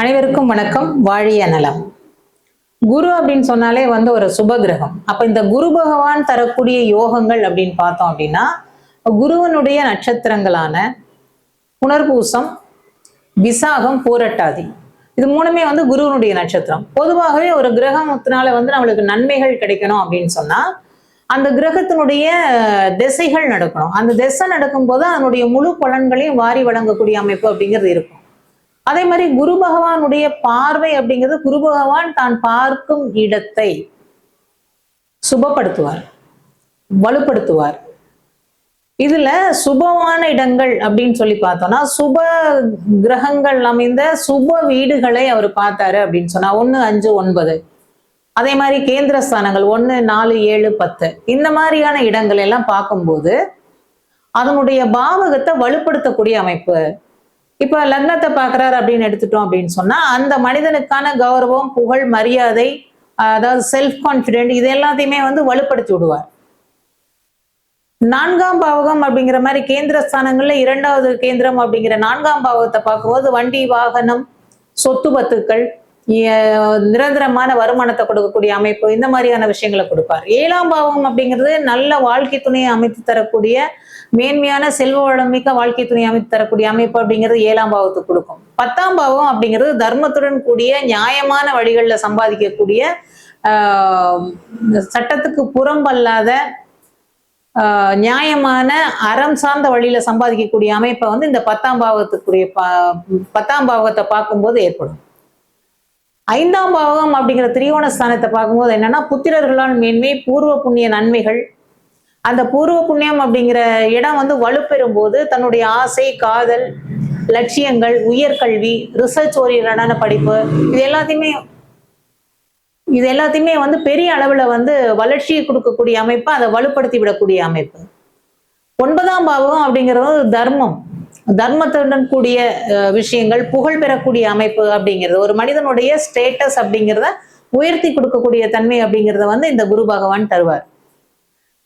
அனைவருக்கும் வணக்கம். வாழிய நலம். குரு அப்படின்னு சொன்னாலே ஒரு சுப கிரகம். அப்ப இந்த குரு பகவான் தரக்கூடிய யோகங்கள் அப்படின்னு பார்த்தோம் அப்படின்னா, குருவனுடைய நட்சத்திரங்களான புனர்பூசம், விசாகம், பூரட்டாதி, இது மூணுமே குருவனுடைய நட்சத்திரம். பொதுவாகவே ஒரு கிரகத்தினால நம்மளுக்கு நன்மைகள் கிடைக்கணும் அப்படின்னு சொன்னா அந்த கிரகத்தினுடைய திசைகள் நடக்கணும். அந்த திசை நடக்கும் போது அதனுடைய முழு பலன்களையும் வாரி வழங்கக்கூடிய அமைப்பு அப்படிங்கிறது இருக்கும். அதே மாதிரி குரு பகவானுடைய பார்வை அப்படிங்கிறது, குரு பகவான் தான் பார்க்கும் இடத்தை சுபப்படுத்துவார், வலுப்படுத்துவார். இதுல சுபமான இடங்கள் அப்படின்னு சொல்லி பார்த்தோம்னா, சுப கிரகங்கள் அமைந்த சுப வீடுகளை அவர் பார்த்தாரு அப்படின்னு சொன்னா 1, 5, 9. அதே மாதிரி கேந்திர ஸ்தானங்கள் 1, 4, 7, 10 இந்த மாதிரியான இடங்கள் எல்லாம் பார்க்கும்போது அதனுடைய பாவகத்தை வலுப்படுத்தக்கூடிய அமைப்பு. இப்ப லக்னத்தை பாக்குறாரு அப்படின்னு எடுத்துட்டோம் அப்படின்னு சொன்னா, அந்த மனிதனுக்கான கௌரவம், புகழ், மரியாதை, அதாவது செல்ஃப் கான்பிடென்ட், இது எல்லாத்தையுமே வலுப்படுத்தி விடுவார். 4ஆம் பாவகம் அப்படிங்கிற மாதிரி கேந்திர ஸ்தானங்கள்ல 2வது கேந்திரம் அப்படிங்கிற 4ஆம் பாவகத்தை பார்க்கும்போது வண்டி, வாகனம், சொத்து பத்துக்கள், நிரந்தரமான வருமானத்தை கொடுக்கக்கூடிய அமைப்பு, இந்த மாதிரியான விஷயங்களை கொடுப்பார். 7ஆம் பாவகம் அப்படிங்கிறது நல்ல வாழ்க்கை துணையை அமைத்து தரக்கூடிய, மேன்மையான செல்வ வளமிக்க வாழ்க்கை துணை அமைத்து தரக்கூடிய அமைப்பு அப்படிங்கிறது 7ஆம் பாவத்துக்கு கொடுக்கும். 10ஆம் பாவம் அப்படிங்கிறது தர்மத்துடன் கூடிய நியாயமான வழிகளில் சம்பாதிக்கக்கூடிய, சட்டத்துக்கு புறம்பல்லாத நியாயமான அறம் சார்ந்த வழியில சம்பாதிக்கக்கூடிய அமைப்பை இந்த 10ஆம் பாவத்துக்குரிய 10ஆம் பாவகத்தை பார்க்கும்போது ஏற்படும். 5ஆம் பாவகம் அப்படிங்கிற திரிகோண ஸ்தானத்தை பார்க்கும்போது என்னன்னா, புத்திரர்களால் மேன்மை, பூர்வ புண்ணிய நன்மைகள். அந்த பூர்வ புண்ணியம் அப்படிங்கிற இடம் வலுப்பெறும் போது தன்னுடைய ஆசை, காதல், லட்சியங்கள், உயர்கல்வி, ரிசர்ச் ஓரியன்டான படிப்பு, இது எல்லாத்தையுமே பெரிய அளவுல வளர்ச்சியை கொடுக்கக்கூடிய அமைப்பு, அதை வலுப்படுத்தி விடக்கூடிய அமைப்பு. 9ஆம் பாவகம் அப்படிங்கிறது தர்மம், தர்மத்துடன் கூடிய விஷயங்கள், புகழ் பெறக்கூடிய அமைப்பு அப்படிங்கிறது, ஒரு மனிதனுடைய ஸ்டேட்டஸ் அப்படிங்கிறத உயர்த்தி கொடுக்கக்கூடிய தன்மை அப்படிங்கிறத இந்த குரு பகவான் தருவார்.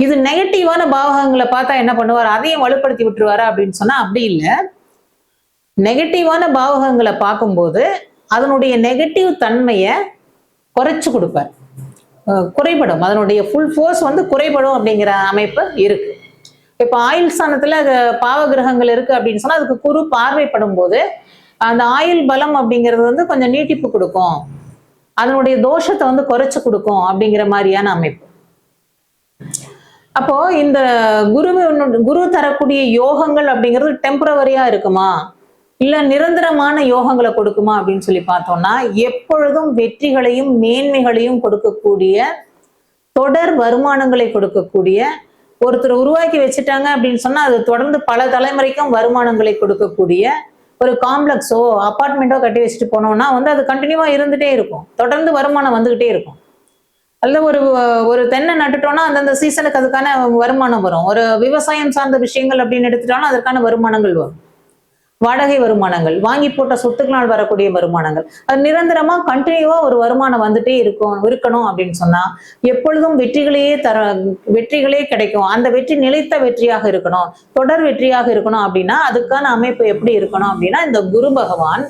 இது நெகட்டிவான பாவகங்களை பார்த்தா என்ன பண்ணுவார், அதையும் வலுப்படுத்தி விட்டுருவாரா அப்படின்னு சொன்னா அப்படி இல்லை. நெகட்டிவான பாவகங்களை பார்க்கும்போது அதனுடைய நெகட்டிவ் தன்மையை குறைச்சு கொடுப்பார், குறைபடும், அதனுடைய ஃபுல் ஃபோர்ஸ் குறைபடும் அப்படிங்கிற அமைப்பு இருக்கு. இப்ப ஆயுள் ஸ்தானத்துல பாவ கிரகங்கள் இருக்கு அப்படின்னு சொன்னா அதுக்கு குரு பார்வைப்படும் போது அந்த ஆயுள் பலம் அப்படிங்கிறது கொஞ்சம் நீட்டிப்பு கொடுக்கும், அதனுடைய தோஷத்தை குறைச்சு கொடுக்கும் அப்படிங்கிற மாதிரியான அமைப்பு. அப்போ இந்த குரு தரக்கூடிய யோகங்கள் அப்படிங்கிறது டெம்பரவரியா இருக்குமா, இல்ல நிரந்தரமான யோகங்களை கொடுக்குமா அப்படின்னு சொல்லி பார்த்தோம்னா, எப்பொழுதும் வெற்றிகளையும் மேன்மைகளையும் கொடுக்கக்கூடிய, தொடர் வருமானங்களை கொடுக்கக்கூடிய, ஒருத்தர் உருவாக்கி வச்சுட்டாங்க அப்படின்னு சொன்னா அது தொடர்ந்து பல தலைமுறைக்கும் வருமானங்களை கொடுக்கக்கூடிய ஒரு காம்ப்ளெக்ஸோ அப்பார்ட்மெண்ட்டோ கட்டி வச்சுட்டு போனோம்னா அது கண்டினியூவா இருந்துட்டே இருக்கும், தொடர்ந்து வருமானம் வந்துகிட்டே இருக்கும். அல்ல ஒரு தென்னை நட்டுட்டோம்னா அந்தந்த சீசனுக்கு அதுக்கான வருமானம் வரும். ஒரு விவசாயம் சார்ந்த விஷயங்கள் அப்படின்னு எடுத்துட்டோம்னா அதற்கான வருமானங்கள் வரும். வாடகை வருமானங்கள், வாங்கி போட்ட சொத்துக்களால் வரக்கூடிய வருமானங்கள், அது நிரந்தரமா கண்டினியூவா ஒரு வருமானம் வந்துட்டே இருக்கணும் அப்படின்னு சொன்னா எப்பொழுதும் வெற்றிகளே கிடைக்கும். அந்த வெற்றி நிலைத்த வெற்றியாக இருக்கணும், தொடர் வெற்றியாக இருக்கணும் அப்படின்னா அதுக்கான அமைப்பு எப்படி இருக்கணும் அப்படின்னா, இந்த குரு பகவான்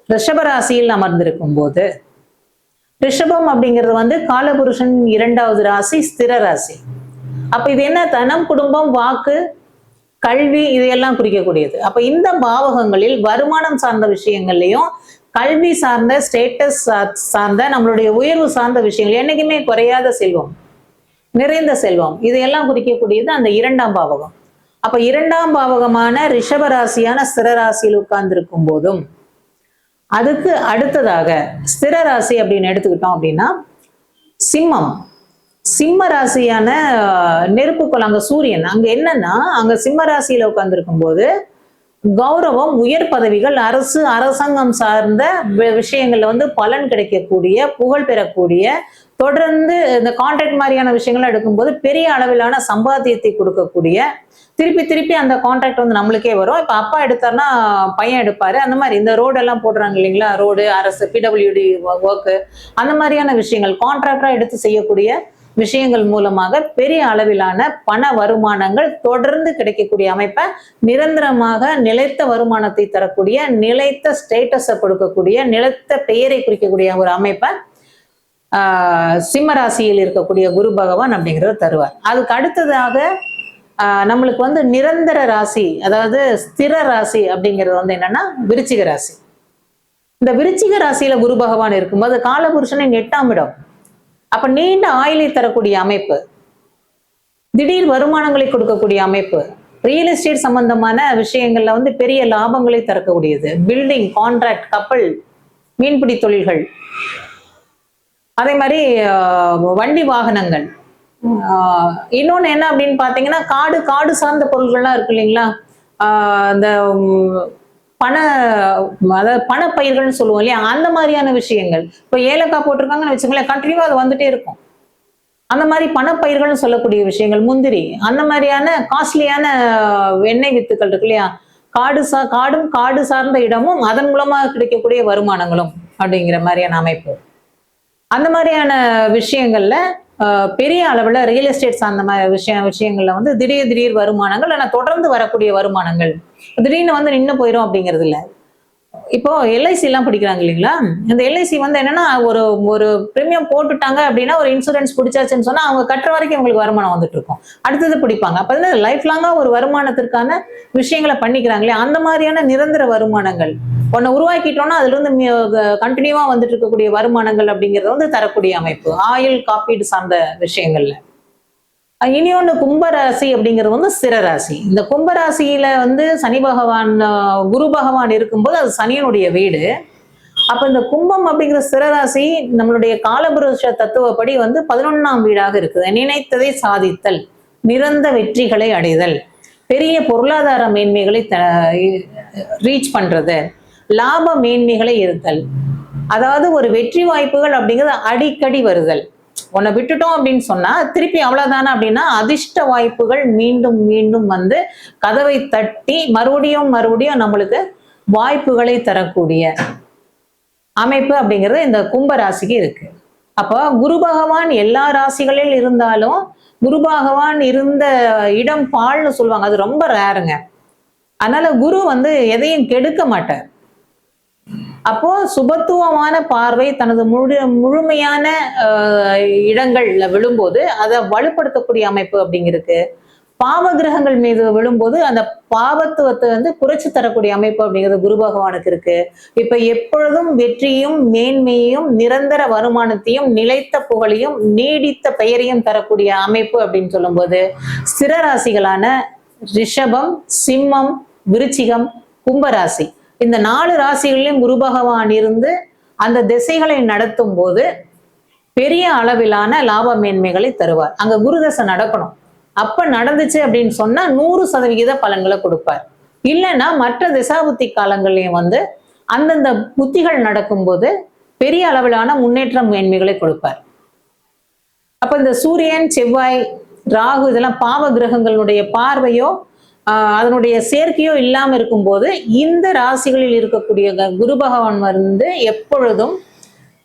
ரிஷபராசியில் அமர்ந்திருக்கும் போது, ரிஷபம் அப்படிங்கிறது காலபுருஷன் 2வது ராசி, ஸ்திர ராசி. அப்ப இது என்ன, தனம், குடும்பம், வாக்கு, கல்வி, இதையெல்லாம் குறிக்கக்கூடியது. அப்ப இந்த பாவகங்களில் வருமானம் சார்ந்த விஷயங்கள்லயும், கல்வி சார்ந்த, ஸ்டேட்டஸ் சார்ந்த, நம்மளுடைய உயர்வு சார்ந்த விஷயங்கள், என்னைக்குமே குறையாத செல்வம், நிறைந்த செல்வம், இதையெல்லாம் குறிக்கக்கூடியது அந்த 2ஆம் பாவகம். அப்ப 2ஆம் பாவகமான ரிஷபராசியான ஸ்திர ராசியில் உட்கார்ந்து இருக்கும் போதும், அதுக்கு அடுத்ததாக ஸ்திர ராசி அப்படின்னு எடுத்துக்கிட்டோம் அப்படின்னா சிம்ம ராசியான நெருப்புக்குள், அங்க சூரியன், அங்க என்னன்னா அங்க சிம்ம ராசியில உட்கார்ந்துருக்கும் போது கௌரவம், உயர் பதவிகள், அரசாங்கம் சார்ந்த விஷயங்கள்ல பலன் கிடைக்கக்கூடிய, புகழ் பெறக்கூடிய, தொடர்ந்து இந்த கான்ட்ராக்ட் மாதிரியான விஷயங்கள் எடுக்கும்போது பெரிய அளவிலான சம்பாத்தியத்தை கொடுக்கக்கூடிய, திருப்பி அந்த கான்ட்ராக்ட் நம்மளுக்கே வரும். இப்ப அப்பா எடுத்தாருன்னா பையன் எடுப்பாரு. அந்த மாதிரி இந்த ரோடு எல்லாம் போடுறாங்க இல்லைங்களா, ரோடு, அரசு, PWD ஒர்க்கு, அந்த மாதிரியான விஷயங்கள் கான்ட்ராக்டா எடுத்து செய்யக்கூடிய விஷயங்கள் மூலமாக பெரிய அளவிலான பண வருமானங்கள் தொடர்ந்து கிடைக்கக்கூடிய அமைப்பை, நிரந்தரமாக நிலைத்த வருமானத்தை தரக்கூடிய, நிலைத்த ஸ்டேட்டஸை கொடுக்கக்கூடிய, நிலைத்த பெயரை குறிக்கக்கூடிய ஒரு அமைப்பை சிம்ம ராசியில் இருக்கக்கூடிய குரு பகவான் அப்படிங்கிறத தருவார். அதுக்கு அடுத்ததாக நம்மளுக்கு வந்து நிரந்தர ராசி, அதாவது ஸ்திர ராசி அப்படிங்கிறது வந்து என்னன்னா விருச்சிக ராசி. இந்த விருச்சிக ராசியில குரு பகவான் இருக்கும்போது காலபுருஷனின் 8ஆம் இடம். அப்ப நீண்ட ஆயுளை தரக்கூடிய அமைப்பு, திடீர் வருமானங்களை கொடுக்கக்கூடிய அமைப்பு, ரியல் எஸ்டேட் சம்பந்தமான விஷயங்கள்ல வந்து பெரிய லாபங்களை தரக்கூடியது, பில்டிங், கான்ட்ராக்ட், கப்பல், மீன்பிடி தொழில்கள், அதே மாதிரி வண்டி வாகனங்கள். இன்னொன்னு என்ன அப்படின்னு பாத்தீங்கன்னா காடு சார்ந்த பொருள்கள்லாம் இருக்கு இல்லைங்களா, இந்த அதாவது பணப்பயிர்கள்னு சொல்லுவோம் இல்லையா, அந்த மாதிரியான விஷயங்கள். இப்ப ஏலக்காய் போட்டிருக்காங்கன்னு வச்சுக்கோங்களேன், கண்டினியூவா அது வந்துட்டே இருக்கும். அந்த மாதிரி பணப்பயிர்கள்னு சொல்லக்கூடிய விஷயங்கள், முந்திரி, அந்த மாதிரியான காஸ்ட்லியான எண்ணெய் வித்துக்கள் இருக்கு இல்லையா, காடும் காடு சார்ந்த இடமும் அதன் மூலமாக கிடைக்கக்கூடிய வருமானங்களும் அப்படிங்கிற மாதிரியான அமைப்பு. அந்த மாதிரியான விஷயங்கள்ல பெரிய அளவுல ரியல் எஸ்டேட் சார்ந்த விஷயங்கள்ல வந்து திடீர் வருமானங்கள், ஆனா தொடர்ந்து வரக்கூடிய வருமானங்கள், திடீர்னு வந்து நின்று போயிடும் அப்படிங்கிறது இல்ல. இப்போ எல்ஐசி எல்லாம் பிடிக்கிறாங்க இல்லைங்களா, இந்த எல்ஐசி வந்து என்னன்னா ஒரு பிரீமியம் போட்டுட்டாங்க அப்படின்னா, ஒரு இன்சூரன்ஸ் பிடிச்சாச்சுன்னு சொன்னா அவங்க கட்டுற வரைக்கும் அவங்களுக்கு வருமானம் வந்துட்டு இருக்கும், அடுத்தது பிடிப்பாங்க. அப்ப லைஃப் லாங்கா ஒரு வருமானத்திற்கான விஷயங்களை பண்ணிக்கிறாங்களே, அந்த மாதிரியான நிரந்தர வருமானங்கள் ஒன்ன உருவாக்கிட்டோம்னா அதுல இருந்து கண்டினியூவா வந்துட்டு இருக்கக்கூடிய வருமானங்கள் அப்படிங்கறது வந்து தரக்கூடிய அமைப்பு, ஆயுள் காப்பீடு சார்ந்த விஷயங்கள்ல. இனி ஒண்ணு கும்பராசி அப்படிங்கிறது வந்து ஸ்திர ராசி. இந்த கும்பராசியில வந்து சனி பகவான், குரு பகவான் இருக்கும்போது அது சனியினுடைய வீடு. அப்ப இந்த கும்பம் அப்படிங்கிற ஸ்திர ராசி நம்மளுடைய காலபுருஷ தத்துவப்படி வந்து 11ஆம் வீடாக இருக்குது. நினைத்ததை சாதித்தல், நிரந்த வெற்றிகளை அடைதல், பெரிய பொருளாதார மேன்மைகளை ரீச் பண்றது, லாப மேன்மைகளை இருத்தல், அதாவது ஒரு வெற்றி வாய்ப்புகள் அப்படிங்கிறது அடிக்கடி வருதல். உன்னை விட்டுட்டோம் அப்படின்னு சொன்னா திருப்பி அவ்வளவுதானா அப்படின்னா அதிர்ஷ்ட வாய்ப்புகள் மீண்டும் மீண்டும் வந்து கதவை தட்டி மறுபடியும் நம்மளுக்கு வாய்ப்புகளை தரக்கூடிய அமைப்பு அப்படிங்கிறது இந்த கும்ப ராசிக்கு இருக்கு. அப்போ குரு பகவான் எல்லா ராசிகளில் இருந்தாலும் குரு பகவான் இருந்த இடம் பால்னு சொல்லுவாங்க, அது ரொம்ப ரேருங்க. அதனால குரு வந்து எதையும் கெடுக்க மாட்டார். அப்போ சுபத்துவமான பார்வை தனது முழுமையான இடங்கள்ல விழும்போது அதை வலுப்படுத்தக்கூடிய அமைப்பு அப்படிங்கிறது, பாவ கிரகங்கள் மீது விழும்போது அந்த பாவத்துவத்தை வந்து குறைச்சு தரக்கூடிய அமைப்பு அப்படிங்கிறது குரு பகவானுக்கு இருக்கு. இப்ப எப்பொழுதும் வெற்றியும் மேன்மையையும் நிரந்தர வருமானத்தையும் நிலைத்த புகழையும் நீடித்த பெயரையும் தரக்கூடிய அமைப்பு அப்படின்னு சொல்லும்போது ஸ்திர ராசிகளான ரிஷபம், சிம்மம், விருச்சிகம், கும்பராசி, இந்த 4 ராசிகளிலும் குரு பகவான் இருந்து அந்த திசைகளை நடத்தும் போது பெரிய அளவிலான லாப மேன்மைகளை தருவார். அங்க குரு தசை நடக்கணும். அப்ப நடந்துச்சு அப்படின்னு சொன்னா 100% பலன்களை கொடுப்பார். இல்லைன்னா மற்ற திசாபுத்தி காலங்களையும் வந்து அந்தந்த புத்திகள் நடக்கும்போது பெரிய அளவிலான முன்னேற்றம் மேன்மைகளை கொடுப்பார். அப்ப இந்த சூரியன், செவ்வாய், ராகு இதெல்லாம் பாவ கிரகங்களுடைய பார்வையோ அதனுடைய சேர்க்கையோ இல்லாம இருக்கும்போது இந்த ராசிகளில் இருக்கக்கூடிய குரு பகவான் வந்து எப்பொழுதும்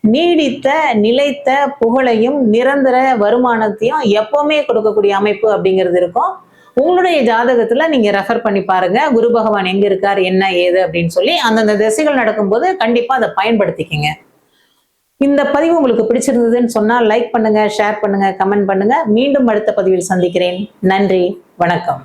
நீடித்த நிலைத்த புகழையும் நிரந்தர வருமானத்தையும் எப்பவுமே கொடுக்கக்கூடிய அமைப்பு அப்படிங்கிறது இருக்கும். உங்களுடைய ஜாதகத்துல நீங்க ரெஃபர் பண்ணி பாருங்க, குரு பகவான் எங்க இருக்காரு, என்ன ஏது அப்படின்னு சொல்லி அந்தந்த திசைகள் நடக்கும்போது கண்டிப்பா அதை பயன்படுத்திக்கங்க. இந்த பதிவு உங்களுக்கு பிடிச்சிருந்ததுன்னு சொன்னா லைக் பண்ணுங்க, ஷேர் பண்ணுங்க, கமெண்ட் பண்ணுங்க. மீண்டும் அடுத்த பதிவில் சந்திக்கிறேன். நன்றி, வணக்கம்.